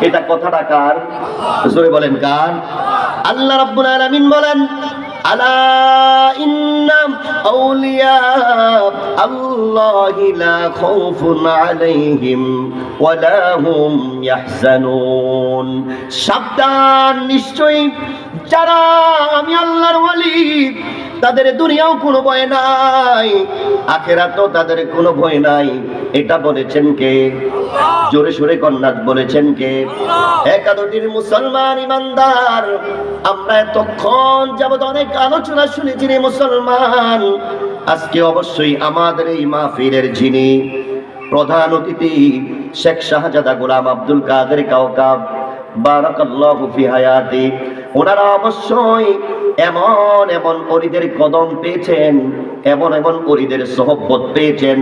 এটা কথাটা কার? জোরে বলেন কার? আল্লাহ রাব্বুল আলামিন বলেন, আলা ইন্না আউলিয়া আল্লাহি লা খাউফুন আলাইহিম ওয়া লা হুম ইয়াহজানুন। সাবধান, নিশ্চয়ই যারা আমি আল্লাহর ওয়ালি তাদের দুনিয়াও কোনো ভয় নাই, আখিরাতেও তাদের কোনো ভয় নাই। এটা বলেছেন কে? জোরে সোরে কন্যাত বলেছেন কে? একাদশীর মুসলমান ইমানদার, আমরা এতক্ষণ যাবত অনেক আলোচনা শুনেছি রে মুসলমান। আজকে অবশ্যই আমাদের এই মাহফিলের যিনি প্রধান অতিথি শেখ শাহজাদা গোলাম আব্দুল কাদের কাওকাব বারাকাল্লাহু ফি হায়াতি, ওনারা অবশ্যই এমন এমন ওলিদের কদম পেয়েছেন, এমন এমন ওলিদের সোহবত পেয়েছেন,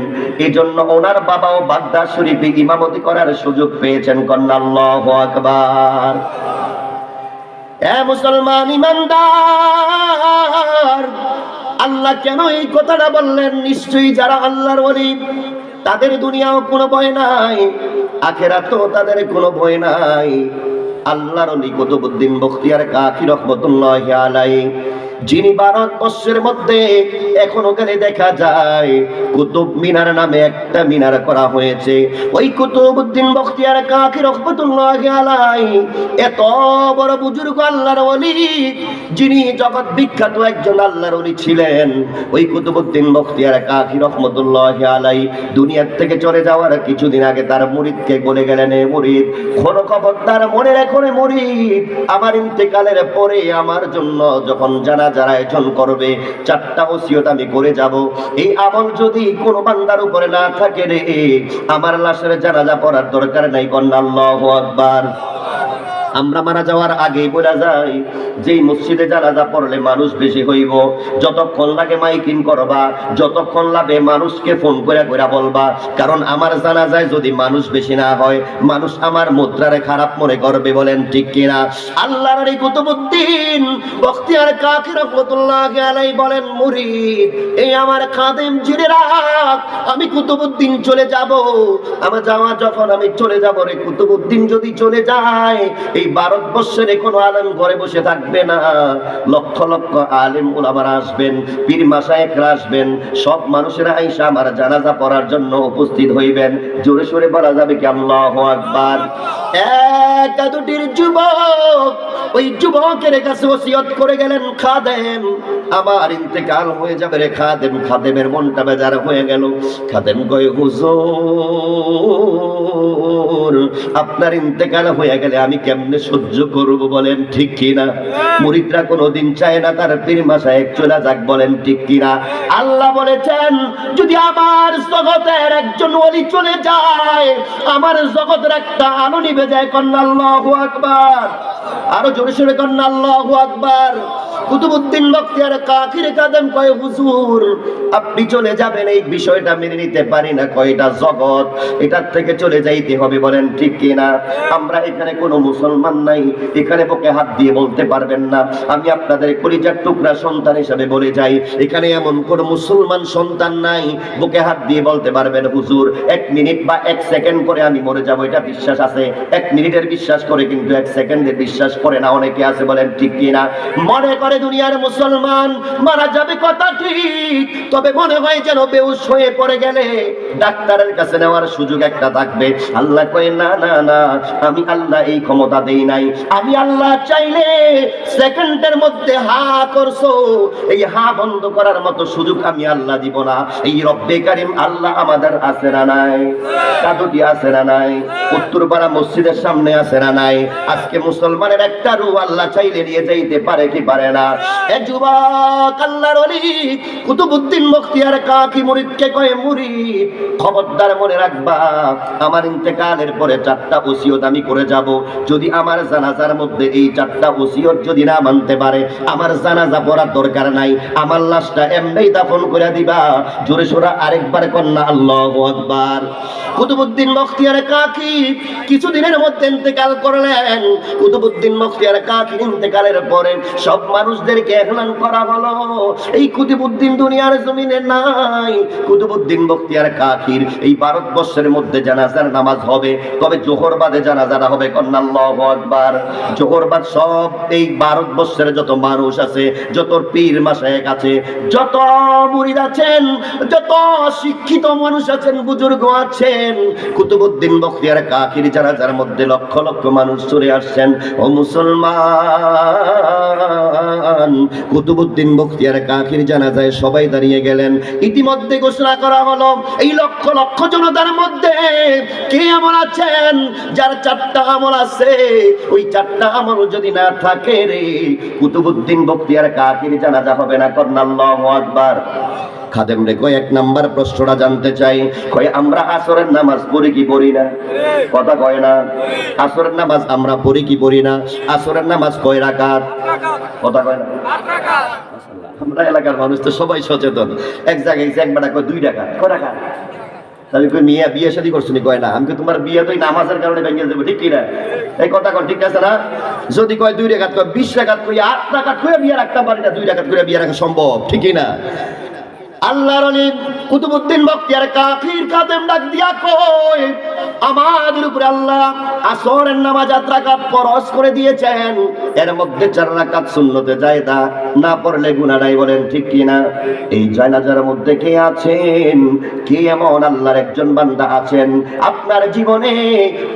এই জন্য ওনার বাবাও বাগদাদ শরীফে ইমামতি করার সুযোগ পেয়েছেন। কন্যা আল্লাহু আকবার। এ মুসলমান ইমানদার, আল্লাহ কেন এই কথাটা বললেন? নিশ্চয়ই যারা আল্লাহর ওলি তাদের দুনিয়াও কোনো ভয় নাই, আখিরাতেও তাদের কোনো ভয় নাই। আল্লাহর ওলি কুতুবউদ্দিন বখতিয়ার কাকি রহমাতুল্লাহি আলাইহি, যিনি ভারতবর্ষের মধ্যে এখনো গেলে দেখা যায় কুতুব মিনার নামে একটা মিনার করা হয়েছে। ওই কুতুবউদ্দিন বখতিয়ার কাকি রহমাতুল্লাহি আলাইহি এত বড় বুজুর্গ আল্লাহর ওলি, যিনি জগৎ বিখ্যাত একজন আল্লাহর ওলি ছিলেন। ওই কুতুবউদ্দিন বখতিয়ার কাকি রহমাতুল্লাহি আলাইহি দুনিয়ার থেকে চলে যাওয়ার কিছুদিন আগে তার মুরিদকে বলে গেলেন, এ মুরিদ, কোনো খবরদার মনে রেখো রে মুরিদ, আমার ইন্তেকালের পরে আমার জন্য যখন জানাজার আয়োজন করবে, 4টা ওসিয়ত আমি করে যাব। এই আমল যদি কোনো বান্দার উপরে না থাকে রে, আমার লাশের জানাজা পড়ার দরকার নাই। কন্যা আল্লাহু আকবার। আমরা মারা যাওয়ার আগেই বলা যায় যেই মসজিদে জানাজা পড়লে মানুষ বেশি হইব, যতক্ষণ লাগে মাইকিং করবা, যতক্ষণ লাগে মানুষকে ফোন করে করে বলবা, কারণ আমার জানাজায় যদি মানুষ বেশি না হয়, মানুষ আমার মুদ্রারে খারাপ মনে করবে। বলেন ঠিক কিনা? আল্লাহর এই কুতুবউদ্দিন বখতিয়ার কাকি রহমাতুল্লাহি আলাইহি বলেন, মুরিদ, এই আমার খাদেম জিরে রাখ, আমি কুতুবউদ্দিন চলে যাব। আমার যাওয়া যখন আমি চলে যাব রে, কুতুবউদ্দিন যদি চলে যায়, এই ভারতবর্ষের কোনো আলেম ঘরে বসে থাকবে না, লক্ষ লক্ষ আলেম উলামারা আসবেন, পীর মাশায়েখরা আসবেন, সব মানুষেরা আইসা আমার জানাজা পড়ার জন্য উপস্থিত হইবেন। জোরে সোরে বলা যাবে কি আল্লাহু আকবার? একটা দুটির যুবক ওই যুবকের কাছে ওসিয়ত করে গেলেন, খাদেম, আমার ইন্তেকাল হয়ে যাবে রে খাদেম। খাদেমের মনটা বেজার হয়ে গেল। খাদেম কয়, হুজুর, আপনার ইন্তেকাল হয়ে গেলে আমি কেমনে সহ্য করব? বলেন ঠিক কিনা? মুরিদরা কোনোদিন চায় না তার পীর মাশায়েখ চলে যাক। বলেন ঠিক কিনা? আল্লাহ বলেছেন, যদি আমার জগতের একজন ওলি চলে যায়, আমার জগতের একটা আলো নিভে যায়। কন্যা আল্লাহু আকবার। আরো জোরে সোরে কন্যা আল্লাহু আকবার। কুতুবউদ্দিন বখতিয়ার কাকির কাদেম কয়, হুজুর, আপনি চলে যাবেন এই বিষয়টা মেনে নিতে পারি না। কয়টা জগৎ, এটার থেকে চলে যাইতে হবে। বলেন ঠিক কিনা? আমরা এখানে কোনো মুসলমান নাই, এখানে বুকে হাত দিয়ে বলতে পারবেন না। আমি আপনাদের কলিজার টুকরা সন্তান হিসেবে বলে যাই, এখানে এমন কোন মুসলমান সন্তান নাই বুকে হাত দিয়ে বলতে পারবেন, হুজুর, 1 মিনিট বা 1 সেকেন্ড পরে আমি মরে যাব। এটা বিশ্বাস আছে? 1 মিনিটের বিশ্বাস করে, কিন্তু 1 সেকেন্ডের বিশ্বাস করে না অনেকে আছে। বলেন ঠিক কিনা? মনে করে দুনিয়ার মুসলমান মারা যাবে, কথা ঠিক, তবে মনে হয় যেন বেহুশ হয়ে পড়ে গেলে ডাক্তারের কাছে নেওয়ার সুযোগ একটা থাকবে। আল্লাহ কয়, না না না, আমি আল্লাহ এই ক্ষমতা দেই নাই। আমি আল্লাহ চাইলে সেকেন্ডের মধ্যে হা করছো, এই হা বন্ধ করার মতো সুযোগ আমি আল্লাহ দিব না। এই রব্বে কারীম আল্লাহ আমাদের আছে না নাই? কাদুটি আছে না নাই? উত্তরপাড়া মসজিদের সামনে আছে না নাই? আজকে মুসলমানের একটা রূহ আল্লাহ চাইলে নিয়ে যাইতে পারে কি পারে না? এ যুবক, আল্লাহর ওলি কুতুবউদ্দিন বখতিয়ার কাকি মুরিদকে কয়, মুরিদ, খবরদার মনে রাখবা, আমার ইন্তেকালের পরে 4টা ওসিয়ত আমি করে যাব। যদি আমার জানাজার মধ্যে এই 4টা ওসিয়ত যদি না মানতে পারে, আমার জানাজা পড়ার দরকার নাই, আমার লাশটা এমনি দাফন করে দিবা। জোরে সোরে আরেকবার কন্যা আল্লাহু আকবার। কুতুবউদ্দিন বখতিয়ার কাকি কিছুদিনের মধ্যে ইন্তেকাল করলেন। কুতুবউদ্দিন বখতিয়ার কাকি ইন্তেকালের পরে সব মানুষদেরকে এলান করা হলো, এই কুতুবউদ্দিন দুনিয়ার জমিনে নাই। কুতুবউদ্দিন বখতিয়ার কাকির এই ভারতবর্ষের মধ্যে জানাজার নামাজ হবে, তবে জোহর বাদে জানাজাটা হবে। কন্যা আল্লাহু আকবার। জোহর বাদ সব এই ভারতবর্ষের যত মানুষ আছে, যত পীর মাশায়েখ আছে, যত মুরিদ আছেন, যত শিক্ষিত মানুষ আছেন, বুজুর্গ আছেন, কুতুবউদ্দিন বখতিয়ার কাকির জানাজার মধ্যে লক্ষ লক্ষ মানুষ চলে আসছেন। ও মুসলমান, কুতুবউদ্দিন বখতিয়ার কাকির জানাজায় সবাই দাঁড়িয়ে গেলেন। ইতিমধ্যে ঘোষণা করা হলো, এই লক্ষ লক্ষ জনতার মধ্যে কে এমন আছেন যার চারটা আমল আছে? ওই চারটা আমল যদি না থাকে রে, কুতুবউদ্দিন বখতিয়ার কাকির জানাজা হবে না। কন্যা আল্লাহু আকবার। খাদেম রে কয়, এক নাম্বার প্রশ্নটা জানতে চাই, কয় আমরা আসরের নামাজ পড়ি কি পড়ি না? কথা কয় না? আসরের নামাজ আমরা পড়ি কি পড়ি না? আসরের নামাজ কয় রাকাত? কথা কয় না? আমরা এলাকার মানুষ তো সবাই সচেতন। এক জায়গায় এক বেটা কয় 2 রাকাত। কয় রাকাত? তাহলে কই মিয়া বিয়ে শাদী করছো নি? কয় না। আমি তোমার বিয়ে তো নামাজের কারণে ভেঙে যাবে, ঠিক কি না? এই কথা কোন ঠিক আছে না? যদি কয় 2 রাকাত, কয় 20 রাকাত, কই 8 রাকাত কই বিয়ে রাখতে পারি না, 2 রাকাত করে বিয়ে রাখা সম্ভব, ঠিক কি না? আল্লাহর ওলি কুতুবউদ্দিন বখতিয়ার কাকির খাদেম ডাক দিয়া কয়, আমাদের উপরে আল্লাহ আসরের নামাজ 8 রাকাত ফরজ করে দিয়েছেন, এর মধ্যে 4 রাকাত সুন্নতে জায়েদা, না পড়লে গুনাহ নাই। বলেন ঠিক কি না? এই জানাজার মধ্যে কে আছেন? কে এমন আল্লাহর একজন বান্দা আছেন আপনার জীবনে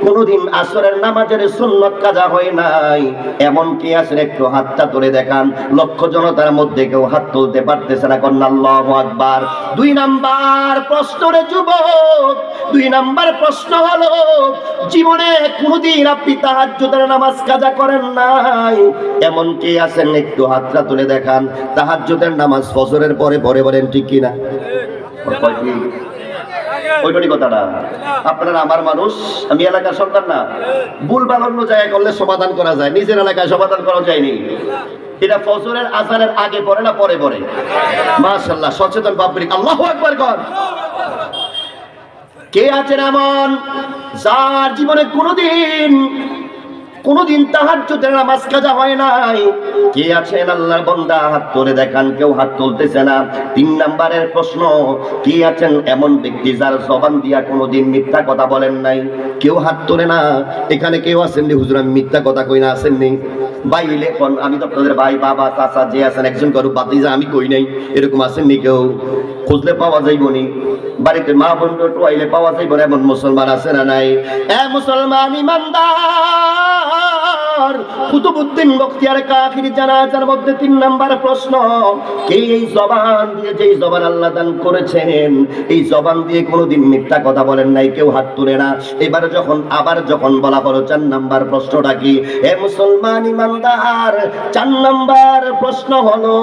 কোনোদিন আসরের নামাজের সুন্নত কাজা হয় নাই? এমন কে আছেন? একটু হাতটা তুলে দেখান। লক্ষ জনতার মধ্যে কেউ হাত তুলতে পারতেছে না। কন্যা আল্লাহু আকবার। 2 নাম্বার প্রশ্ন রে যুবক, 2 নাম্বার প্রশ্ন হলো, জীবনে কোনদিন আপনি তাহাজ্জুদের নামাজ কাজা করেন নাই? এমন কে আছেন? একটু হাতটা তুলে দেখান। তাহাজ্জুদের নামাজ ফজরের পরে পড়ে, বলেন ঠিক কি না? ওইটুকুই কথাটা। আপনারা আমার মানুষ, আমি এলাকার সন্তান না। ভুলভাল অন্য জায়গায় করলে সমাধান করা যায়, নিজের এলাকায় সমাধান করা যায়নি। এটা ফজরের আজানের আগে পড়ে না পরে পড়ে? মাশাআল্লাহ, সচেতন পাবলিক আল্লাহু আকবার কর। কে আছেন এমন যার জীবনে কোনদিন তাহাজ্জুদের নামাজ কাজা হয় নাই? কে আছেন আল্লাহর বান্দা? হাত তুলে দেখান। কেউ হাত তুলতেছে না। 3 নাম্বারের প্রশ্ন, কে আছেন এমন ব্যক্তি যার জবান দিয়া কোনোদিন মিথ্যা কথা বলেন নাই? কেউ হাত তোলে না। এখানে কেউ আছেন নি হুজুর আমি মিথ্যা কথা কই না? আছেন নি? ভাই লেখন, আমি তো আপনাদের ভাই, বাবা, চাচা যে আছেন, একজন কারো বাতিজা আমি কই নাই, এরকম আছেন নি কেউ? খুঁজলে পাওয়া যাইব নি? বাড়িতে মা বোন টোয়াইলে পাওয়া যাইব না এমন মুসলমান আছে না নাই? এ মুসলমান ইমানদার, কুতুবউদ্দিন বখতিয়ার কাকির জানাজার মধ্যে 3 নাম্বার প্রশ্ন, কে এই জবান দিয়ে, যেই জবান আল্লাহ দান করেছেন, এই জবান দিয়ে কোনোদিন মিথ্যা কথা বলেন নাই? কেউ হাত তুলে না। এবার যখন বলা হলো 4 নাম্বার প্রশ্নটা কি? এ মুসলমান ইমানদার, 4 নাম্বার প্রশ্ন হলো,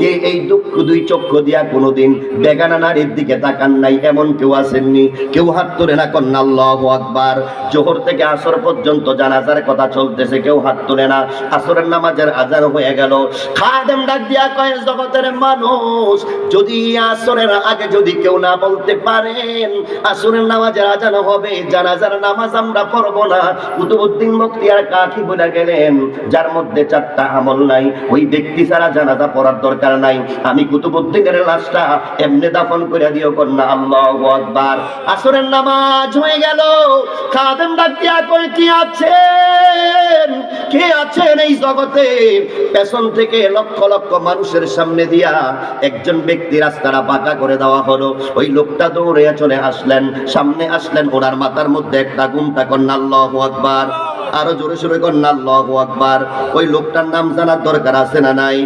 কে এই দুঃখ 2 চক্ষু দিয়া কোনোদিন বেগানা নারীর দিকে তাকান নাই? এমন কেউ আসেননি? কেউ হাত তুলে না। কন্যা আল্লাহু আকবার। জোহর থেকে আসর পর্যন্ত জানাজার কথা চলতেছে, কেউ হাত তুলে না। আসরের নামাজের আজান হয়ে গেল। খাদেম ডাক দিয়া কয়, জগতের মানুষ, যদি আসরের আগে যদি কেউ না বলতে পারেন আসরের নামাজের আজান হবে, জানাজার নামাজ আমরা পড়ব না। কুতুবউদ্দিন বখতিয়ার কাকি বলে গেলেন, যার মধ্যে 4টা আমল নাই, ওই ব্যক্তি ছাড়া জানাজা পড়ার দরকার নাই। আমি কুতুবউদ্দিনের লাশটা এমনি দাফন করে দিও। কন্যা আল্লাহু আকবার। আসরের নামাজ হয়ে গেল। খাদেম ডাক দিয়া কয়, কি আছেন? কে আছেন এই জগতে? পেছন থেকে লক্ষ লক্ষ মানুষের সামনে দিয়া একজন ব্যক্তি রাস্তাটা পাকা করে দেওয়া হলো। ওই লোকটা দৌড়ে চলে আসলেন, সামনে আসলেন, ওনার মাথার মধ্যে একটা ঘুমটা। কন্যা আল্লাহু আকবার। আরো জোরে সোরে কন্যা আল্লাহু আকবার। ওই লোকটার নাম জানার দরকার আছে না নাই?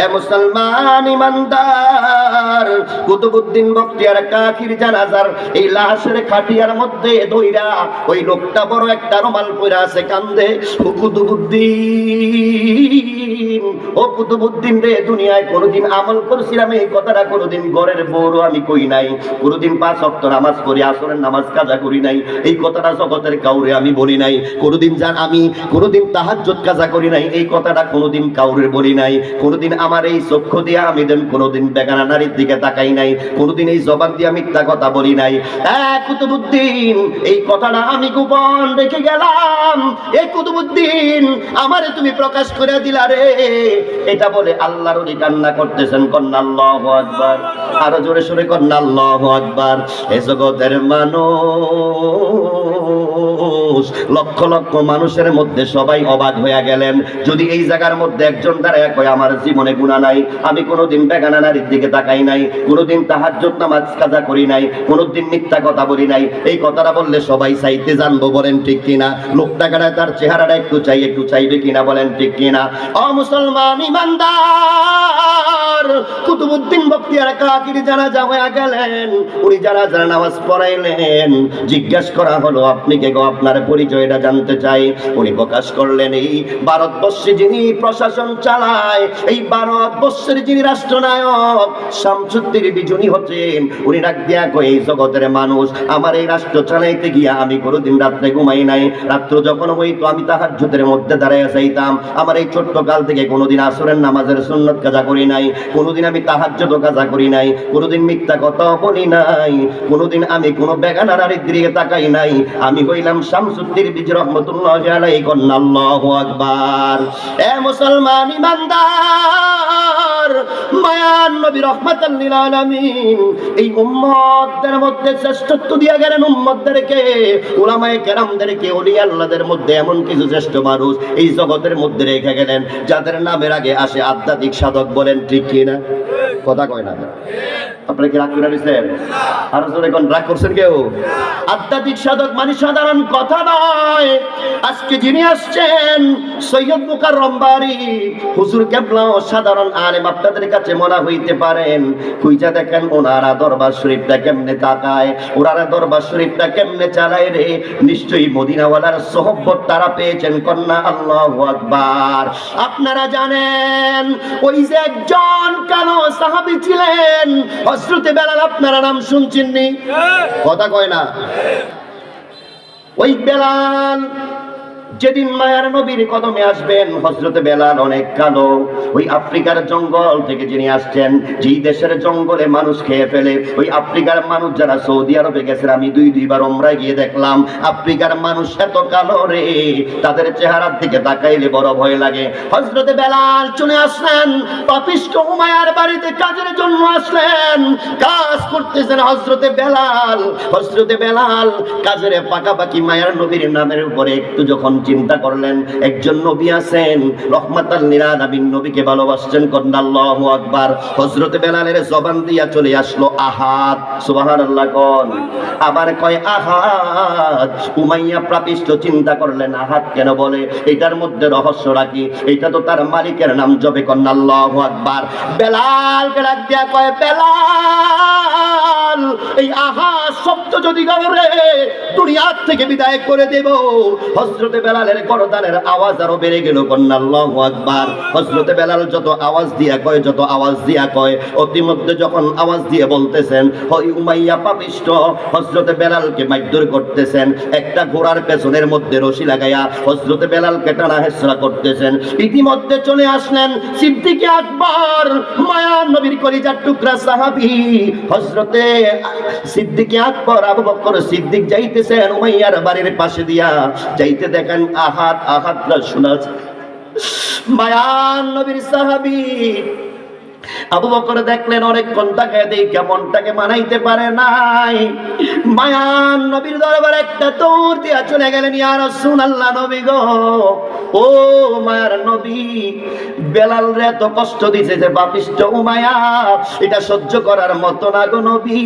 এ মুসলমান ইমানদার, কুতুবউদ্দিন বখতিয়ার কাকির জানাজার এই লাশের খাটিয়ার মধ্যে দইরা ওই লোকটা বড় একটা রুমাল পরে আছে, কান্দে। ও কুতুবউদ্দিন রে, দুনিয়ায় কোনোদিন আমল করছিলাম এই কথাটা কোনোদিন ঘরের বড় আমি কই নাই, কোনোদিন 5 ওয়াক্ত নামাজ পড়ি, আসরের নামাজ কাজা করি নাই, এই কথাটা জগতের কাউরে আমি বলি নাই, কোনোদিন আমি কোনোদিন তাহাজ্জুদ কাজা করি নাই, এই কথাটা কোনোদিন কাউরে বলি নাই। কোনোদিন আমার এই চক্ষু দিয়ে আমি কোনোদিন বেগানা নারীর দিকে তাকাই নাই। কোনোদিন এই জবান দিয়ে মিথ্যা কথা বলি নাই। কুতুবুদ্দিন, এই কথাটা আমি গোপন রেখে গেলাম। এই কুতুবুদ্দিন, আমারে তুমি প্রকাশ করে দিলা রে। এটা বলে আল্লাহর ওলি কান্না করতেছেন। কন্না আল্লাহু আকবার। আরো জোরে সরে কন্না আল্লাহু আকবার। এই জগতের মানুষ, লক্ষ লক্ষ মানুষের মধ্যে সবাই অবাক হয়ে গেলেন। যদি এই জায়গার মধ্যে একজন দাঁড়ায় কয় আমার জীবনে গুনাহ নাই, আমি কোনোদিন বেগানা নারীর দিকে তাকাই নাই, কোনোদিন তাহাজ্জুদ নামাজ কাজা করি নাই, কোনোদিন মিথ্যা কথা বলি নাই, এই কথাটা বললে সবাই চাইতে জানবো, বলেন ঠিক কিনা? লোকটা কাটায় তার চেহারাটা একটু চাইবে কিনা, বলেন ঠিক কিনা? ও মুসলমান ইমানদার, কুতুবুদ্দিন বখতিয়ার কাকির জানাজা হয়ে গেলেন। উনি জানাজার নামাজ পড়াইলেন। জিজ্ঞাসা করা হলো আপনি কে গো, আপনার পরিচয়টা জানতে চাই। উনি প্রকাশ করলেন এই ভারতবর্ষে যিনি প্রশাসন চালায়, এই ভারতবর্ষের যিনি রাষ্ট্রনায়ক শামসুদ্দিন বিজনী হচ্ছেন। উনি ডাক দিয়া কয় এই জগতের মানুষ, আমার এই রাষ্ট্র চালাইতে গিয়া আমি কোনোদিন রাত্রে ঘুমাই নাই। রাত্র যখন হইতো আমি তাহাজ্জুদের মধ্যে দাঁড়াইয়া যাইতাম। আমার এই ছোট্ট কাল থেকে কোনোদিন আসরের নামাজের সুন্নত কাজা করি নাই, কোনোদিন আমি তাহাজ্জুদ কাজা করি নাই, কোনোদিন মিথ্যা কথা বলি নাই, কোনোদিন আমি কোনো বেগানা নারীর দিকে তাকাই নাই। আমি হইলাম শামসুদ্দিন বিজনী রহমাতুল্লাহি আলাইহি। আল্লাহু আকবার। এ মুসলমান ইমানদার, মায়ার নবী রাহমাতাল লিল আলামিন এই উম্মতদের মধ্যে শ্রেষ্ঠত্ব দিয়ে গেলেন উম্মতদেরকে, উলামায়ে কেরামদেরকে, ওলি আল্লাহদের মধ্যে এমন কিছু শ্রেষ্ঠ মানুষ এই জগতের মধ্যে রেখে গেলেন যাদের নামের আগে আসে আধ্যাত্মিক সাধক, বলেন ঠিক কিনা? কথা কয় না? আপনারা কি রাগ করে নিছেন? আর যখন রাগ করছেন কেউ? আধ্যাত্মিক সাধক মানে সাধারণ কথা নয়। আজকে যিনি আসছেন সৈয়দ মুকাররম বারী হুজুর কেবলা সাধারণ আলেম আপনাদের কাছে মনে হইতে পারেন। খুঁজা দেখেন ওনারা দরবার শরীফটা কেমনে তাকায়, ওনারা দরবার শরীফটা কেমনে চালায় রে। নিশ্চয়ই মদিনাওয়ালার সোহবত তারা পেয়েছেন। কন্যা আল্লাহু আকবার। আপনারা জানেন ওই যে একজন কালো সাহাবী ছিলেন হযরতে বেলাল, আপনারা নাম শুনছেন নি? কথা কয় না? ওই বেলাল যেদিন মায়ার নবীর কদমে আসবেন, হযরতে বেলাল অনেক কালো। ওই আফ্রিকার জঙ্গল থেকে যিনি আসছেন, যেই দেশের জঙ্গলে মানুষ খেয়ে ফেলে, ওই আফ্রিকার মানুষ যারা সৌদি আরবে গেছে, আমি দুইবার উমরায় গিয়ে দেখলাম আফ্রিকার মানুষ এত কালো রে, তাদের চেহারার দিকে তাকাইলে বড় ভয় লাগে। হযরতে বেলাল চলে আসলেন পাপিষ্ঠ উমাইয়ার বাড়িতে কাজের জন্য আসলেন। কাজ করতেছেন হযরতে বেলাল কাজের পাকাপাকি মায়ার নবীর নামের উপরে একটু যখন চিন্তা করলেন, একজন নবী আছেন রহমাতাল লিল আলামিন, নবীকে ভালোবাসছেন। কন্যা আল্লাহু আকবার। হযরতে বেলালের জবান দিয়া চলে আসলো আহাদ। সুবহানাল্লাহ কোন? আবার কয় আহাদ। উমাইয়া প্রাপিষ্ট চিন্তা করলেন আহাদ কেন বলে, এটার মধ্যে রহস্য রাখি, এটা তো তার মালিকের নাম জবে। কন্যা আল্লাহু আকবার। বেলালকে ডাক দিয়া কয় বেলাল, এই আহাদ শব্দ যদি গরে দুনিয়ার থেকে বিদায় করে দেব। হযরতে বেলালের গর্দানের আওয়াজ আরো বেড়ে গেল। কন্যা আল্লাহু আকবার। হযরতে বেলাল যত আওয়াজ দিয়া কয় অতিমধ্যে যখন আওয়াজ দিয়ে বলতেছেন, ওই উমাইয়া পাপিষ্ট হযরতে বেলালকে মারধর করতেছেন, একটা ঘোড়ার পেছনের মধ্যে রশি লাগাইয়া হযরতে বেলালকে টানা হেঁচড়া করতেছেন। ইতিমধ্যে চলে আসলেন সিদ্দিকে আকবর, মায়ার নবীর কলিজার টুকরা সাহাবী হযরতে সিদ্দিকে আকবর আবু বকর সিদ্দিক যাইতেছেন উমাইয়ার বাড়ির পাশে দিয়া। যাইতে দেখেন আহাদরা শোনা মায়ার নবীর সাহাবী আবু বকর দেখলেন অনেকক্ষণ তাকায় দেই কেমনটাকে মানাইতে পারে নাই। মায়ার নবীর দরবারে একটা দৌড় দিয়া চলে গেলেন, ইয়া রাসূলুল্লাহ, নবী গো, ও মায়ার নবী, বেলাল রে এত কষ্ট দিছে যে পাপিষ্ঠ উমাইয়া, এটা সহ্য করার মতো না গো নবী।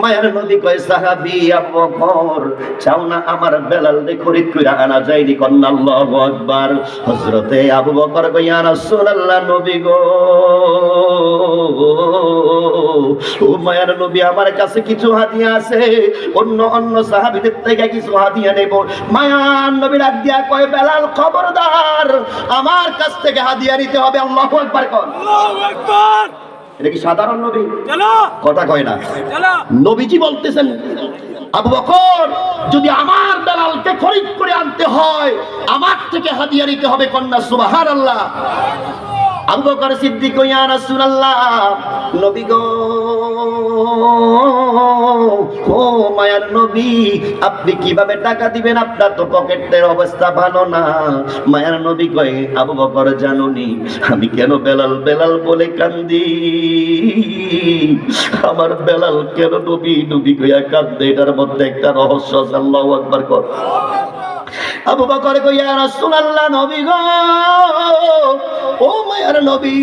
মায়ার নবী কয় সাহাবী আবু বকর, চাও না আমার বেলাল রে খরিদ কইরা আনা যায়নি? কন্যা আল্লাহু আকবার। হযরতে আবু বকর কয় ইয়া রাসূলুল্লাহ, নবী গো, ও মায়ার নবী, আমার কাছে কিছু হাদিয়া আছে, অন্য সাহাবীদের থেকে কিছু হাদিয়া নেব। মায়ার নবী ডাক দিয়া কয় বেলাল খবরদার, আমার কাছ থেকে হাদিয়া নিতে হবে। আল্লাহু আকবার কর। আল্লাহু আকবার। এটা কি সাধারণ নবী? কথা কয় না? নবীজি বলতেছেন আবু বকর, যদি আমার বেলালকে খরিদ করে আনতে হয় আমার থেকে হাদিয়া নিতে হবে, কন্যা সুবহানাল্লাহ। আবু বকর সিদ্দিক, ইয়া রাসূলুল্লাহ, নবী গো, ও মায়ার নবী, আপনি কিভাবে টাকা দিবেন? আপনার তো পকেটের অবস্থা ভালো না। মায়ার নবী কয়, আবু বকর জানুনি আমি কেন বেলাল বেলাল বলে কান্দি? আমার বেলাল কেন নবী নবী কইয়া কান্দে? এটার মধ্যে একটা রহস্য আছে। আল্লাহু আকবার কর। আবু বকর কয়, ইয়া রাসূলুল্লাহ, নবী গো, ও মায়ার নবী,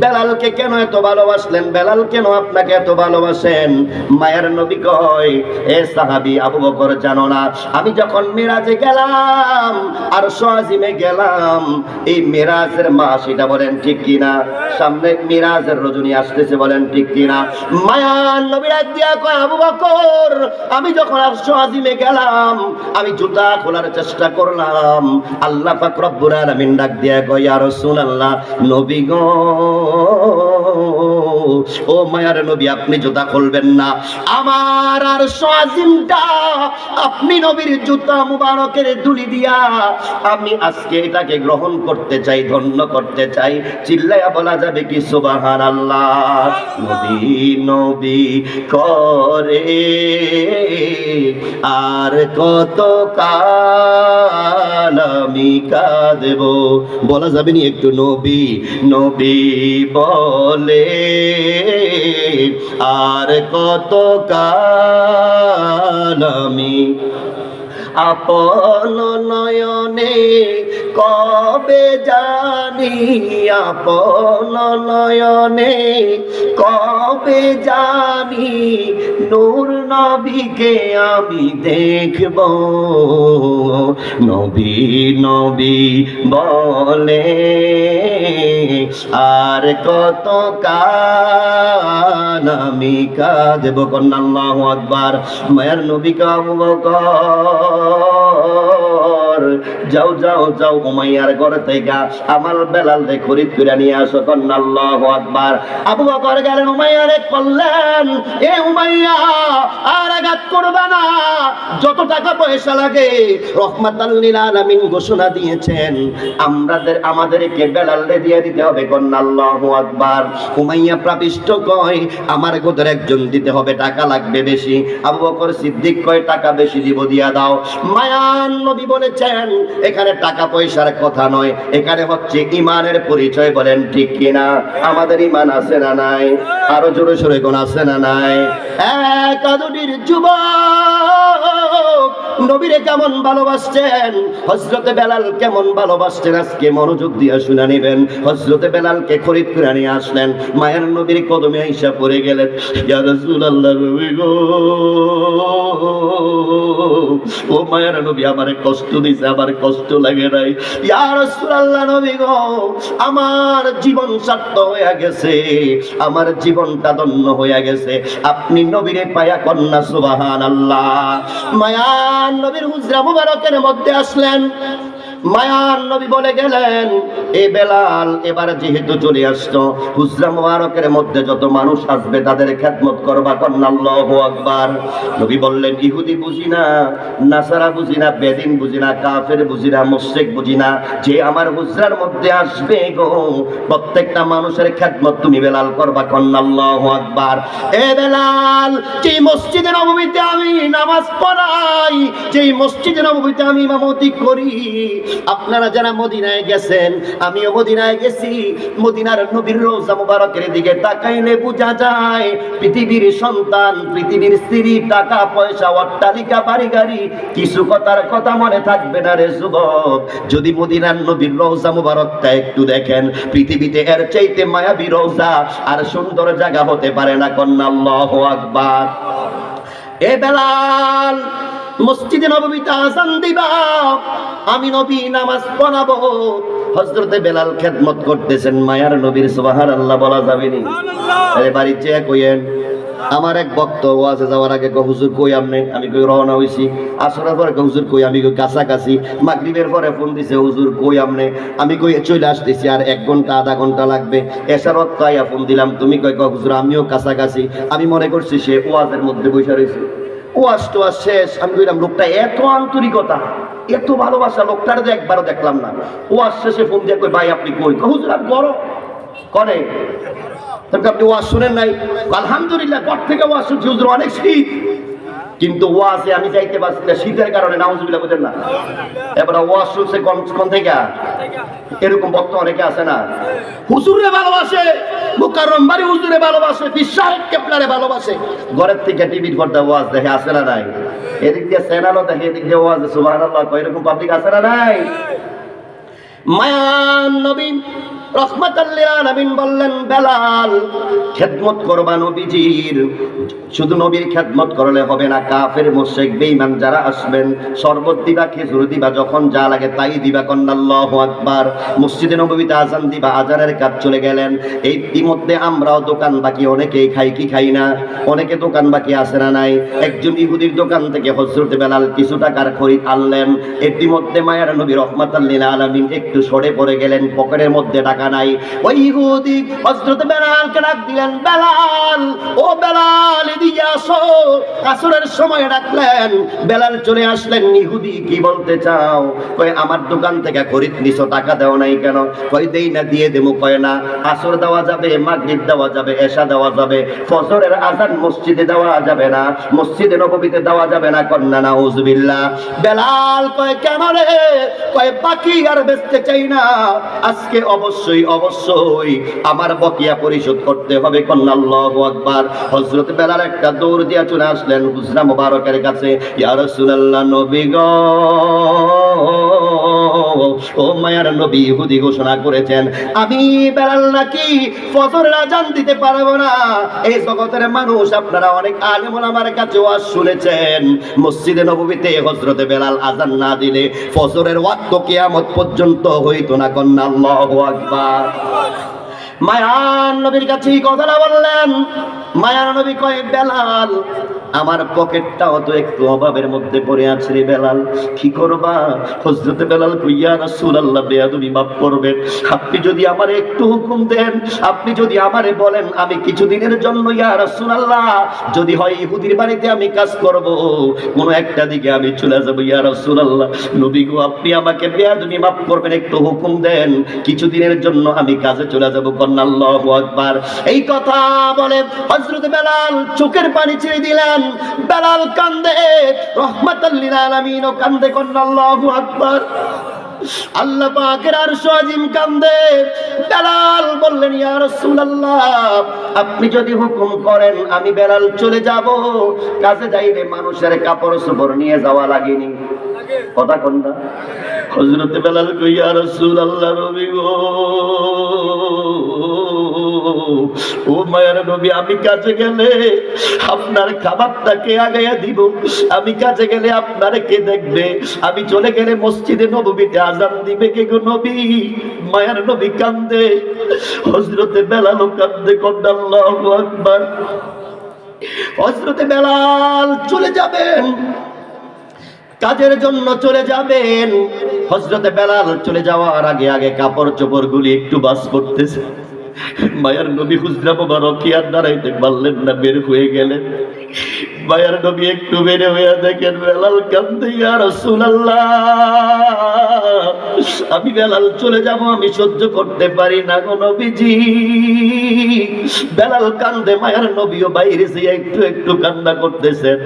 বেলালকে কেন এত ভালোবাসলেন? বেলাল কেন আপনাকে এত ভালোবাসেন? মায়ার নবী কয়, এ সাহাবী আবু বকর, জানো না আমি যখন মিরাজে গেলাম আর আজিমে গেলাম, এই মিরাজের মাস, এটা বলেন ঠিক কিনা? সামনে মিরাজের রজনী আসতেছে, বলেন ঠিক কিনা? মায়ার নবী ডাক দিয়া কয়, আবু বকর, আমি যখন আজিমে গেলাম আমি জুতা খোলার চেষ্টা করলাম, আল্লাহ পাক রব্বুল আলামিন ডাক দিয়া কয়, ইয়া রাসূলুল্লাহ, নবী গো, ও মায়ার নবী, আপনি জুতা খুলবেন না, আমার আর আজিমটা আপনি নবীর জুতা মুবারকের ধুলি দিয়া আমি আজকে এটাকে গ্রহণ করতে চাই, ধন্য করতে চাই। চিল্লায়া বলা যাবে কি সুবহানাল্লাহ? নবী নবী করে আর কত কাল আমি কাঁদব, বলা যাবে নি একটু? নবী নবী বলে আর কত কাল আমি আপন নয়নে কবে জানি, আপন নয়নে কবে জানি নূর নবীকে আমি দেখব, নবী নবী বলে আর কত কাল আমি কাঁদব, কন্যা আল্লাহু আকবার। মায়ার নবী কে আবু বকর, যাও যাও যাও, উমাইয়ার ঘর থেকে আমার বেলাল রে খরিদ করে নিয়ে আসো, কন্যা আল্লাহু আকবার। আবু বকর গেলেন, উমাইয়ারে বললেন, এ উমাইয়া, আর আঘাত করবে না, যত টাকা পয়সা লাগে রহমাতাল লিল আলামিন ঘোষণা দিয়েছেন আমাদেরকে বেলালে দিয়ে দিতে হবে, কন্যা আল্লাহু আকবার। উমাইয়া প্রাবিষ্ট কয়, আমার গোদের একজন দিতে হবে, টাকা লাগবে বেশি। আবু বকর সিদ্দিক কয়, টাকা বেশি দিব, দিয়া দাও। মায়ান নবী বলেছেন, এখানে টাকা পয়সার কথা নয়, এখানে হচ্ছে ইমানের পরিচয়, বলেন ঠিক কিনা? আমাদের ইমান আছে না নাই? আরো জোরে সোরে কোন আছে না নাই? একাদুটির যুবক নবীরে কেমন ভালোবাসছেন, হযরতে বেলাল কেমন ভালোবাসছেন, আজকে মনোযোগ দিয়ে শুনে নেবেন। হযরতে বেলালকে খরিদ করে নিয়ে আসলেন, মায়ের নবীর কদমে আইসা পড়ে গেলেন, ইয়া রাসূলুল্লাহ, নবী গো, ও মায়ের নবী, আমারে কষ্ট দিছে, আমার কষ্ট লাগে নাই, ইয়া রাসূলুল্লাহ, নবী গো, আমার জীবন সার্থক হয়ে গেছে, আমার জীবনটা ধন্য হয়ে গেছে, আপনি নবীরে পায়া, কন্যা সুবহানাল্লাহ। মায়ান নবীর হুজরা মুবারকের মধ্যে আসলেন, মায়ান নবী বলে গেলেন, এ বেলাল, এবার যেহেতু চলে আসতো, হুজরা মুবারকের মধ্যে যত মানুষ আসবে তাদের খেদমত করবা, কন্যা আল্লাহু আকবার। নবী বললেন, ইহুদি বুঝি না, নাসারা বুঝি না, বেদিন বুঝি না, কাফের বুঝি না, মুশরিক বুঝি না, যে আমার হুজরার মধ্যে আসবে গো, প্রত্যেকটা মানুষের খেদমত তুমি বেলাল করবা, কন্যা আল্লাহু আকবার। এ বেলাল, যে মসজিদে নববীতে আমি নামাজ পড়াই, যে মসজিদে নববীতে আমি ইমামতি করি, আপনারা যারা মদিনায় গেছেন, আমিও মদিনায় গেছি, মদিনার নবীর রওজা মুবারকের দিকে তাকাইলে বোঝা যায় পৃথিবীর সন্তান, পৃথিবীর স্ত্রী, টাকা পয়সা, অট্টালিকা, বাড়ি গাড়ি, কিছু কথার কথা মনে থাকবে না রে যুবক, যদি মদিনার নবীর রওজা মুবারকটা একটু দেখেন। পৃথিবীতে এর চাইতে মায়াবী রওজা আর সুন্দর জায়গা হতে পারে না, কন্যা আল্লাহু আকবার। এ বেলাল, মসজিদে নববীতে আযান দিবা, আমি নবী নামাজ পড়াবো। হযরতে বেলাল খেদমত করতেছেন, মায়ার নবীর সুবহানাল্লাহ বলা যাবে নি? আরে বাড়ি চেয়ে কইেন। আমার এক ভক্ত ওয়াজে যাওয়ার আগে কয়, হুজুর কই আপনি? আমি কই রওনা হইছি। আসরের পরে কয়, হুজুর কই? আমি কই কাছাকাছি। মাগরিবের পরে ফোন দিছে, হুজুর কই আপনি? আমি কই চলে আসতেছি, আর 1 ঘন্টা আধা ঘন্টা লাগবে। এশারত আইয়া ফোন দিলাম, তুমি কই? হুজুর আমিও কাছাকাছি। আমি মনে করছি সে ওয়াজের মধ্যে বসে রয়েছে। ওয়াজ টোয়াজ শেষ, আমি বললাম লোকটা এত আন্তরিকতা, এত ভালোবাসা, লোকটার যে একবারও দেখলাম না। ওয়াজ শেষে ফোন দিয়ে কই ভাই আপনি কই? হুজুর আমি গরম করে। আপনি ওয়াজ শুনেন নাই? আলহামদুলিল্লাহ ঘর থেকে ওয়াজ শুনছি হুজুর, অনেক শীত, কিন্তু ওয়াজে আমি যাইতে পারছি না শীতের কারণে। নাউজুবিল্লাহ বুঝেন না? এবার ওয়াজ শুনছে কোন থেকে? এরকম বক্তা অনেকে আছে না, হুজুরে ভালোবাসে, মুকাররম বাড়ি হুজুরে ভালোবাসে, পীর সাহেব কেবলারে ভালোবাসে, ঘরের থেকে টিভির পর্দা ওয়াজ দেখে, আছে না নাই? এদিক দিয়ে চ্যানেলও দেখে, এদিক দিয়ে ওয়াজ, সুবহানাল্লাহ, এরকম পাবলিক আছে না নাই? মায়ান নবী রহমাতাল লিল আলামিন বললেন, বেলাল খেদমত করবা নবীজির। শুধু নবীর খেদমত করলে হবে না, কাফের মুশরিক বেঈমান যারা আসবেন শরবত দিবা, খেজুর দিবা, যখন যা লাগে তাই দিবা। আল্লাহু আকবার। মসজিদে নববীতে আজান দিবা, আজানের কাজ চলে গেলেন। এই ইতিমধ্যে আমরাও দোকান বাকি অনেকেই খাই কি খাই না, অনেকে দোকান বাকি আছে না নাই। একজন ইহুদির দোকান থেকে হযরত বেলাল কিছু টাকার খরিদ আনলেন। ইতিমধ্যে মায়ার নবী রহমাতাল লিল আলামিন একটু সরে পড়ে গেলেন, পকেটের মধ্যে টাকা নাই। ওই ইহুদি হযরত বেলালকে ডাক দিলেন, বেলাল, ও বেলাল এদিকে আসো। আসরের সময় ডাকলেন, বেলাল চলে আসলেন। ইহুদি কি বলতে চাও? কয় আমার দোকান থেকে খরিদ নিছো, টাকা দাও নাই কেন? কয় দেই না, দিয়ে দেবো। কয় না, আসর দেওয়া যাবে, মাগরিব দেওয়া যাবে, এশা দেওয়া যাবে, ফজরের আযান মসজিদে দেওয়া যাবে না, মসজিদে নববীতে দেওয়া যাবে না। কন্না নাউজুবিল্লাহ। বেলাল কয় কেন রে? কয় বাকি আর বেচতে চাই না, আজকে অবশ্যই আমার বকিয়া পরিশোধ করতে হবে। কন্না আল্লাহু আকবার। হযরত বেলাল একটা দৌড় দিয়া চলে আসলেন হুজরা মুবারকের কাছে। ইয়া রাসূলুল্লাহ, নবী গো, ও মায়ার নবী ইহুদি ঘোষণা করেছেন আমি বেলাল নাকি ফজরের আযান দিতে পারবো না। এই জগতের মানুষ আপনারা অনেক আলেম ওলামার কাছে ওয়াজ শুনেছেন, মসজিদে নববীতে হযরত বেলাল আযান না দিলে ফজরের ওয়াক্ত কিয়ামত পর্যন্ত হইতো না। কন্না আল্লাহু আকবার। মায়ার নবীর কাছে কথাটা বললেন। মায়ার নবী কয়, বেলাল আমার পকেটটাও তো একটু অভাবের মধ্যে পড়ে আছে রে বেলাল, কি করবা? হযরত বেলাল কই, ইয়া রাসূলুল্লাহ, বেয়াদবি মাফ করবেন, আপনি যদি আমারে একটু হুকুম দেন, আপনি যদি আমারে বলেন আমি কিছুদিনের জন্য, ইয়া রাসূলুল্লাহ, যদি হয় ইহুদির বাড়িতে আমি কাজ করব, কোন একটা দিকে আমি চলে যাব, ইয়া রাসূলুল্লাহ, নবী গো আপনি আমাকে বেয়াদবি মাফ করবেন, একটু হুকুম দেন, কিছুদিনের জন্য আমি কাজে চলে যাব। কন্না আল্লাহু আকবার। এই কথা বলে হযরত বেলাল চোখের পানি ছেড়ে দিলেন। বেলাল কান্দে, রহমাতাল লিল আলামিন ও কান্দে। কন্না আল্লাহু আকবার। আল্লাহ পাকের আরশ আজিম কান্দে। বেলাল বললেন, ইয়া রাসূলুল্লাহ, আপনি যদি হুকুম করেন আমি বেলাল চলে যাব। কাজে যাইবে মানুষের কাপড় চোপড় নিয়ে যাওয়া লাগেনি, কথা কোন না? হযরত বেলাল কই, ইয়া রাসূলুল্লাহ, নবী গো, ও মায়ের নবী, আমি কাজে গেলে আপনার খাবারটা কে আগাইয়া দিব? আমি কাজে গেলে আপনারে কে দেখবে? আমি চলে গেলে মসজিদে নববীতে আযান দিবে কে গো নবী? মায়ের নবী কান্দে, হযরতে বেলালও কান্দে। কন্না আল্লাহু আকবার। হযরতে বেলাল চলে যাবেন, কাজের জন্য চলে যাবেন। হযরতে বেলাল চলে যাওয়ার আগে আগে কাপড় চোপড় গুলি একটু বাস করতেছে। মায়ার নবী হুজরা মুবারক আর দাঁড়াইতে পারলেন না, বের হয়ে গেলেন। মায়ার নবী একটু বের হয়ে দেখেন বেলাল কান্দে। ইয়া রাসূলুল্লাহ, আমি বেলাল চলে যাব, আমি সহ্য করতে পারি না গো নবীজি। বেলাল কান্দে, মায়ার নবীও বাইরে যেয়ে একটু একটু কান্না করতেছেন।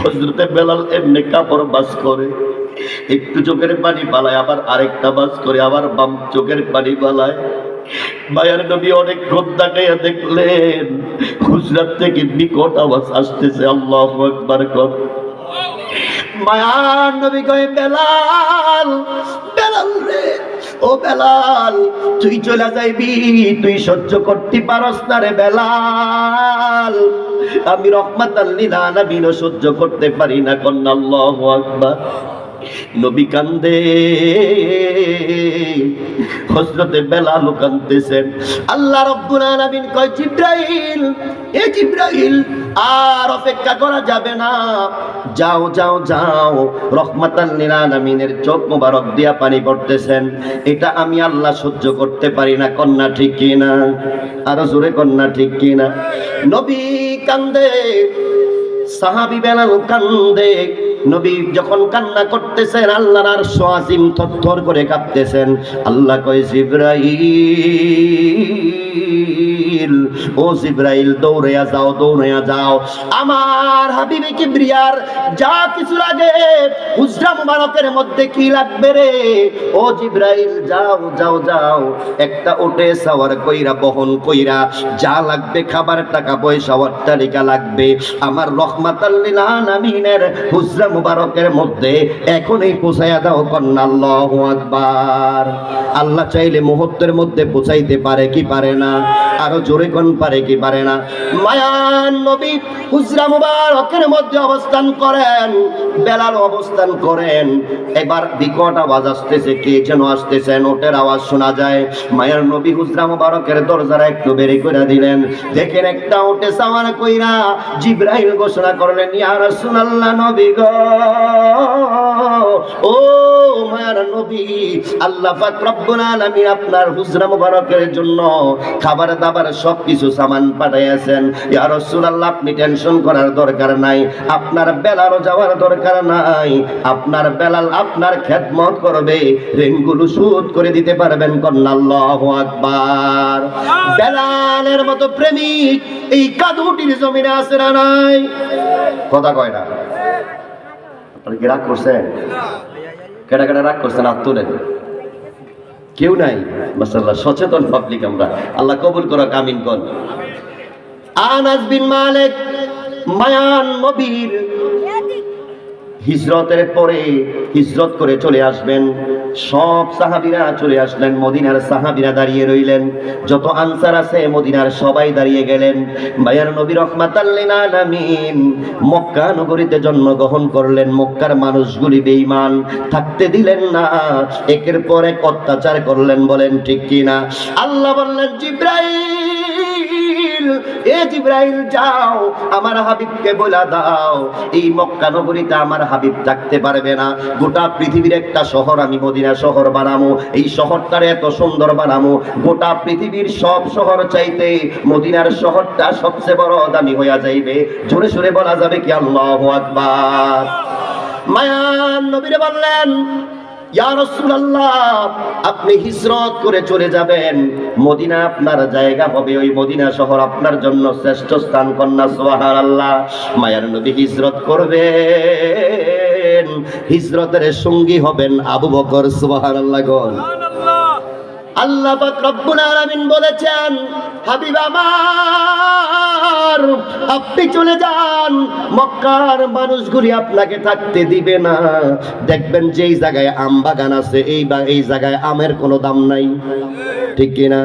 হযরতে বেলাল এমনি কাপড় বাস করে, একটু চোখের পানি পালায়, আবার আরেকটা বাস করে, আবার বাম চোখের পানি পালায়। মায়ার নবী অনেক ক্ষণ তাকাইয়া দেখলেন হুজরাত থেকে বিকট আওয়াজ আসতেছে। আল্লাহু আকবার কর। মায়ার নবী কয়, বেলাল, বেলাল রে, ও বেলাল, তুই চলে যাইবি, তুই সহ্য করতে পারস না রে বেলাল, আমি রহমাতাল লিল আলামিন সহ্য করতে পারি না। কন্না আল্লাহু আকবার। নবী কান্দে, হযরতে বেলাল কাঁদতেছেন। আল্লাহ রাব্বুল আলামিন কয়, জিবরাইল, এ জিবরাইল, আর অপেক্ষা করা যাবে না, যাও যাও যাও। রহমাতাল লিল আলামিনের চোখ মোবারক দিয়া পানি পড়তেছেন। এটা আমি আল্লাহ সহ্য করতে পারি না। কন্যা ঠিক কিনা? আরো জোরে কন্যা ঠিক কিনা? নবী কান্দে। সাহাবী বেলাল কান্দে। নবী যখন কান্না করতেছেন আল্লাহর আরশ আজিম থরথর করে কাঁপতেছেন। আল্লাহ কয় জিবরাইল, ও জিবরাইল দৌড়াইয়া যাও, দৌড়াইয়া যাও, আমার হাবিবে কিবরিয়ার যা কিছু লাগে হুজরা মুবারকের মধ্যে কি লাগবে রে, ও জিবরাইল যাও যাও যাও, একটা উটে সাওয়ার কইরা বহন কইরা যা লাগবে খাবার টাকা পয়সা অট্টালিকা লাগবে আমার রহমাতাল লিল আলামিনের হুজরা মুবারকের মধ্যে এখনই পৌঁছায়া দাও। কন্না আল্লাহু আকবার। আল্লাহ চাইলে মুহূর্তের মধ্যে পৌঁছাইতে পারে কি পারে না? আরো জোরে কোন পারে কি পারে না? মায়ান নবী হুজরা মুবারকের মধ্যে অবস্থান করেন, বেলাল অবস্থান করেন। এবার বিকট আওয়াজ আসতেছে, কে যেন আসতেছেন, ওটের আওয়াজ শোনা যায়। মায়ার নবী হুজরা মুবারকের দরজাটা একটু বের করে দিলেন, দেখেন একটা ওটে সাওয়ার কইরা জিবরাইল ঘোষণা করলেন, ইয়া রাসূলুল্লাহ নবী গো, ও মায়ার নবী, আল্লাহ পাক রব্বুল আলামিন আপনার হুজরা মুবারকের জন্য খাবার দাবার সবকিছু সামান পাঠাইয়াছেন। ইয়া রাসূলুল্লাহ আপনি টেনশন করার দরকার নাই, আপনার বেলালও যাওয়ার দরকার নাই, আপনার বেলাল আপনার খেদমত করবে, ঋণগুলো শোধ করে দিতে পারবেন। কন্না আল্লাহু আকবার। বেলালের মতো প্রেমিক এই কাদুটির জমিনে আছে না নাই? কথা কয় না? আপনারা কি রাগ করছেন? কেডা কেডা রাগ করছেন? হাত তুলেন। কেউ নাই? মাশাআল্লাহ, সচেতন পাবলিক আমরা। আল্লাহ কবুল করুক, আমিন কোন। আনাস বিন মালিক মায়ান নবীর হিজরতের পরে হিজরত করে চলে আসবেন, সব সাহাবীরা চলে আসলেন, মদিনার সাহাবীরা দাঁড়িয়ে রইলেন, যত আনসার আছে মদিনার সবাই দাঁড়িয়ে গেলেন। মায়ার নবী রহমাতাল লিল আলামিন মক্কা নগরীতে জন্মগ্রহণ করলেন। মক্কার মানুষগুলি বেঈমান, থাকতে দিলেন না, একের পর এক অত্যাচার করলেন, বলেন ঠিক কিনা? আল্লাহ বললেন, জিবরাইল, এ জিবরাইল যাও আমার হাবিবকে বলে দাও এই মক্কা নগরীতে আমার হাবিব থাকতে পারবে না, গোটা পৃথিবীর একটা শহর আমি মদিনা শহর বানাবো, এই শহরটারে এত সুন্দর বানাবো, গোটা পৃথিবীর সব শহর চাইতে মদিনার শহরটা সবচেয়ে বড় দামি হইয়া যাইবে। জোরে সোরে বলা যাবে কি আল্লাহু আকবার? মায়ান নবীরে বললেন, ইয়া রাসূলুল্লাহ আপনি হিজরত করে চলে যাবেন, মদিনা আপনার জায়গা হবে, ওই মদিনা শহর আপনার জন্য শ্রেষ্ঠ স্থান। কন্যা সুবহানাল্লাহ। মায়ার নবী হিজরত করবেন, হিজরতের সঙ্গী হবেন আবু বকর। সুবহানাল্লাহ গণ। আল্লাহ পাক রব্বুল আলামিন বলেছেন, হাবিব আমার আপনি চলে যান, মক্কার মানুষগুলি আপনাকে থাকতে দিবে না। দেখবেন যেই জায়গায় আম বাগান আছে এই জায়গায় আমের কোনো দাম নাই, ঠিক কিনা?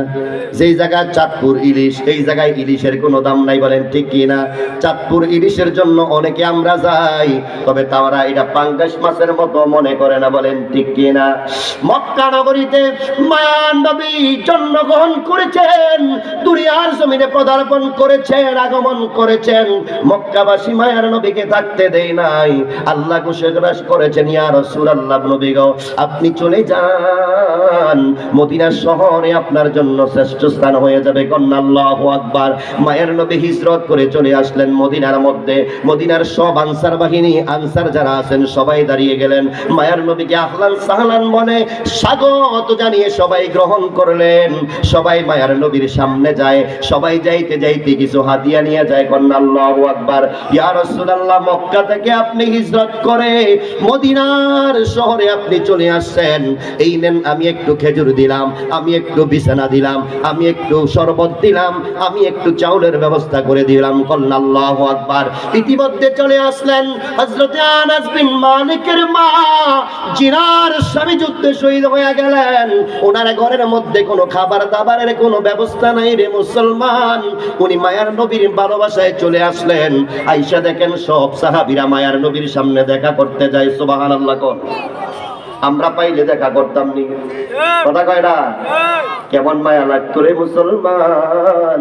যেই জায়গায় চাঁদপুর ইলিশ, এই জায়গায় ইলিশের কোনো দাম নাই, বলেন ঠিক কিনা? চাঁদপুর ইলিশের জন্য অনেকে আমরা যাই, তবে তারা এটা পাঙ্গাস মাছের মতো মনে করে না, বলেন ঠিক কিনা? মক্কা নগরীতে মায়ান নবী জন্মগ্রহণ করেছেন, দুনিয়ার জমিনে পদার্পণ করেছেন, আগমন করেছেন, মক্কাবাসী মায়ার নবীকে থাকতে দেয় নাই। আল্লাহ ঘোষণা করেছেন, ইয়া রাসূলুল্লাহ নবী গো আপনি চলে যান, মদিনা শহরে আপনার জন্য শ্রেষ্ঠ স্থান হয়ে যাবে। কন্যা আল্লাহু আকবার। মায়ের নবী হিজরত করে চলে আসলেন মদিনার মধ্যে, মদিনার সব আনসার বাহিনী, আনসার যারা আছেন সবাই দাঁড়িয়ে গেলেন, মায়ের নবীকে আহলান সাহলান বলে স্বাগত জানিয়ে সবাই গ্রহণ করলেন। সবাই মায়ের নবীর সামনে যায়, সবাই যাইতে যাইতে কিছু হাদিয়া নিয়ে যায়। কন্যা আল্লাহু আকবার। ইয়া রাসূলুল্লাহ মক্কা থেকে আপনি হিজরত করে মদিনার শহরে আপনি চলে আসছেন, এই নেন আমি একটু খেজুর দিলাম, আমি একটু বিছানা দিলাম, আমি একটু শরবত দিলাম, আমি একটু চাউলের ব্যবস্থা করে দিলাম। কন্যা আল্লাহু আকবার। ইতিমধ্যে চলে আসলেন হযরতে আনাস বিন মালিকের মা, জিনার স্বামী যুদ্ধে শহীদ হয়ে গেলেন, ওনার ঘরের মধ্যে কোনো খাবার দাবারের কোনো ব্যবস্থা নাই রে মুসলমান। উনি মায়ার নবীর ভালোবাসায় চলে আসলেন, আয়েশা দেখেন সব সাহাবীরা মায়ার নবীর সামনে দেখা করতে যায়। সুবহানাল্লাহ কোন? আমরা পাইলে দেখা করতাম নি? কথা কয় না? কেমন মায়া লাগতো রে মুসলমান,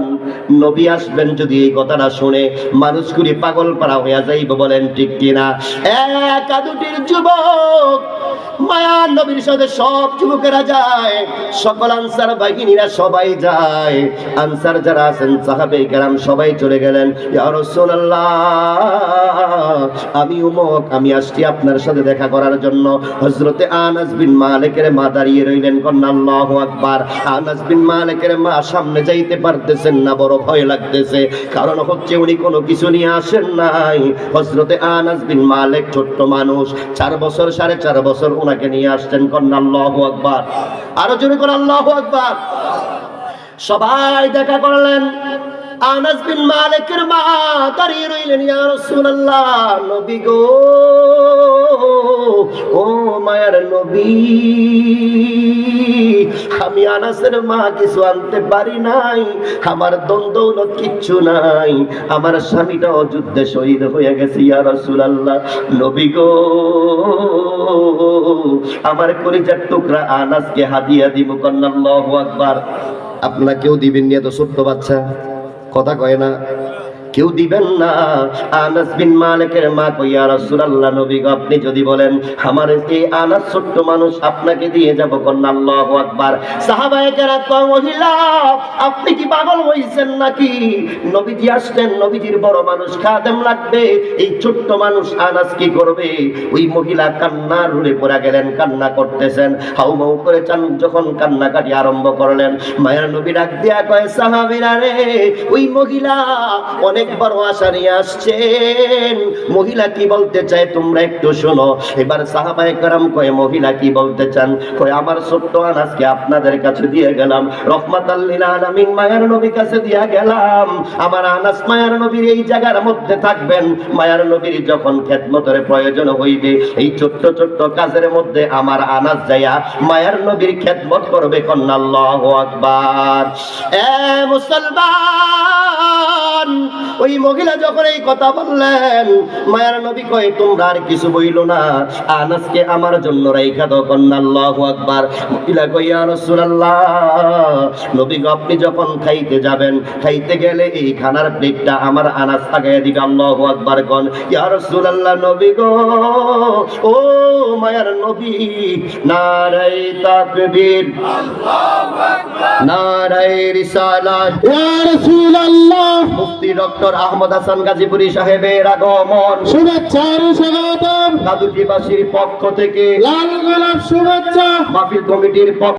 নবী আসবেন যদি এই কথাটা শুনে মানুষগুলি পাগল পাড়া হইয়া যাইব, বলেন ঠিক কিনা? একা দুটির যুবক মায়ার নবীর সাথে সব যুবকেরা যায়, সকল আনসার বাহিনীরা সবাই যায়। আনসার যারা আছেন সাহাবে কেরাম সবাই চলে গেলেন। ইয়া রাসূলুল্লাহ, আমি উমক, আমি আসছি আপনার সাথে দেখা করার জন্য। হযরতে আনাস বিন মালিকের মা দাঁড়িয়ে রইলেন, কন্যা আল্লাহু আকবার। আনাস বিন মালিকের মা সামনে যাইতে পারতেছেন না, বড় ভয় লাগতেছে। কারণ হচ্ছে উনি কোনো কিছু নিয়ে আসেন নাই। হযরতে আনাস বিন মালিক ছোট্ট মানুষ, 4 বছর 4.5 বছর ওনাকে নিয়ে আসছেন, কন্যা আল্লাহু আকবার। আরো জোরে করে আল্লাহু আকবার। সবাই দেখা করলেন। আনাস বিন মালিকের মা দাঁড়িয়ে রইলেন, ইয়া রাসূলুল্লাহ, নবী গো, ও মায়ার নবী, আমি আনাসের মা কিছু আনতে পারি নাই, আমার দৌলত কিচ্ছু নাই, আমার স্বামীটাও যুদ্ধে শহীদ হয়ে গেছে। ইয়া রাসূলুল্লাহ, নবী গো, আমার কলিজার টুকরা আনাসকে হাদিয়া দিব, কন্যা আল্লাহু আকবার। আপনারা কেউ দিবেন না, তো ছোট্ট বাচ্চা কথা কয় না, কেউ দিবেন না। আনাস বিন মালিকের মা কই, ইয়া রাসূলুল্লাহ, নবী গো, আপনি যদি বলেন আমার এই আনাস ছোট্ট মানুষ আপনাকে দিয়ে যাব, কন্যা আল্লাহু আকবার। সাহাবায়ে কেরাম কয়, মহিলা আপনি কি পাগল হইছেন নাকি? নবীজি আসলেন, নবীজির বড় মানুষ খাদেম লাগবে, এই ছোট্ট মানুষ আনাস কি করবে? ওই মহিলা কান্নার রুলে পড়ে গেলেন, কান্না করতেছেন, হাউমাউ করে যখন কান্নাকাটি আরম্ভ করলেন, মায়ের নবী ডাক দিয়া কয়, সাহাবীরা রে, ওই মহিলা অনেক বড় আশা নিয়ে আসছেন, মহিলা কি বলতে চায় তোমরা একটু শোনো। এবার সাহাবায়ে কেরাম কয়, মহিলা কি বলতে চান? কয়, আমার ছোট্ট আনাসকে আপনাদের কাছে দিয়ে গেলাম, রহমাতাল লিল আলামিন মায়ার নবীর কাছে দিয়ে গেলাম, আমার আনাস মায়ার নবীর এই জায়গার মধ্যে থাকবেন, মায়ার নবীর যখন খেদমতের প্রয়োজন হইবে এই ছোট্ট ছোট্ট কাজের মধ্যে আমার আনাস যায়া মায়ার নবীর খেদমত করবে, কন্যা আল্লাহু আকবার। এ মুসলমান, ওই মহিলা যখন এই কথা বললেন, মায়ার নবী কয়, তোমরা আর কিছু বইলো না, আনাসকে আমার জন্য রাইখা দাও, কন্যা আল্লাহু আকবার। মহিলা কয়, ইয়া রাসূলুল্লাহ, নবী গো, আপনি যখন খাইতে যাবেন, খাইতে গেলে এই খানার প্লেটটা আমার আনাস আগায় দিবে, আল্লাহু আকবার কোন। ইয়া রাসূলুল্লাহ, নবী গো, ও মায়ার নবী, নারায়ে তাকবীর, আল্লাহু আকবার, নারায়ে রিসালাত, ইয়া রাসূলুল্লাহ। মুফতি ডক্টর আহমদ হাসান গাজীপুরী সাহেবের আগমন, শুভেচ্ছার স্বাগতম। কাদুকিবাসীর পক্ষ থেকে লাল গোলাপ শুভেচ্ছা, মাহফিল কমিটির পক্ষ